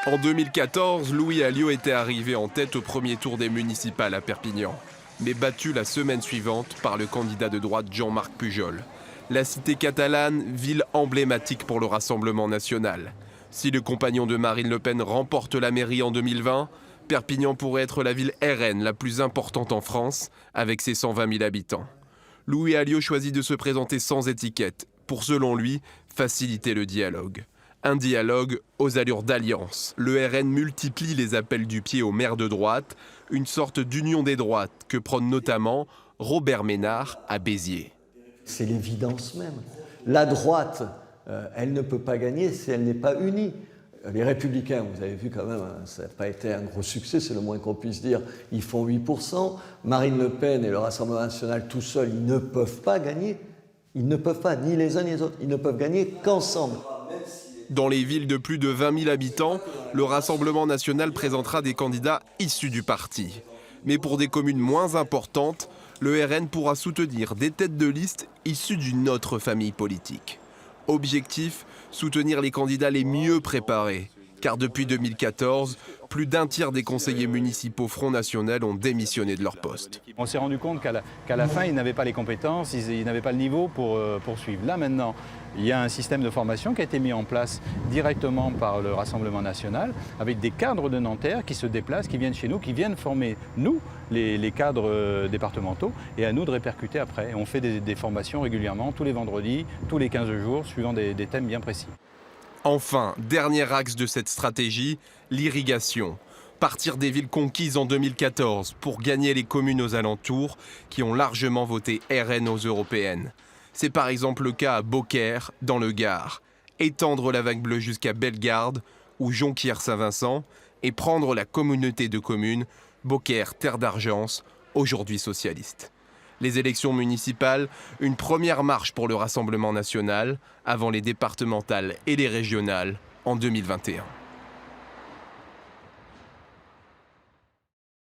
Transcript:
En 2014, Louis Alliot était arrivé en tête au premier tour des municipales à Perpignan, mais battu la semaine suivante par le candidat de droite Jean-Marc Pujol. La cité catalane, ville emblématique pour le Rassemblement national. Si le compagnon de Marine Le Pen remporte la mairie en 2020, Perpignan pourrait être la ville RN la plus importante en France, avec ses 120 000 habitants. Louis Alliot choisit de se présenter sans étiquette, pour selon lui, faciliter le dialogue. Un dialogue aux allures d'alliance. Le RN multiplie les appels du pied aux maires de droite, une sorte d'union des droites que prône notamment Robert Ménard à Béziers. C'est l'évidence même. La droite, elle ne peut pas gagner si elle n'est pas unie. Les Républicains, vous avez vu quand même, ça n'a pas été un gros succès, c'est le moins qu'on puisse dire, ils font 8%. Marine Le Pen et le Rassemblement national tout seuls, ils ne peuvent pas gagner. Ils ne peuvent pas, ni les uns ni les autres, ils ne peuvent gagner qu'ensemble. Dans les villes de plus de 20 000 habitants, le Rassemblement national présentera des candidats issus du parti. Mais pour des communes moins importantes, le RN pourra soutenir des têtes de liste issues d'une autre famille politique. Objectif, soutenir les candidats les mieux préparés. Car depuis 2014, plus d'un tiers des conseillers municipaux Front National ont démissionné de leur poste. On s'est rendu compte qu'à la fin, ils n'avaient pas les compétences, ils n'avaient pas le niveau pour poursuivre. Là, maintenant, il y a un système de formation qui a été mis en place directement par le Rassemblement national, avec des cadres de Nanterre qui se déplacent, qui viennent chez nous, qui viennent former, nous, les cadres départementaux, et à nous de répercuter après. On fait des formations régulièrement, tous les vendredis, tous les 15 jours, suivant des thèmes bien précis. Enfin, dernier axe de cette stratégie, l'irrigation. Partir des villes conquises en 2014 pour gagner les communes aux alentours qui ont largement voté RN aux européennes. C'est par exemple le cas à Beaucaire, dans le Gard. Étendre la vague bleue jusqu'à Bellegarde ou Jonquière-Saint-Vincent et prendre la communauté de communes Beaucaire Terre d'Argence, aujourd'hui socialiste. Les élections municipales, une première marche pour le Rassemblement national avant les départementales et les régionales en 2021.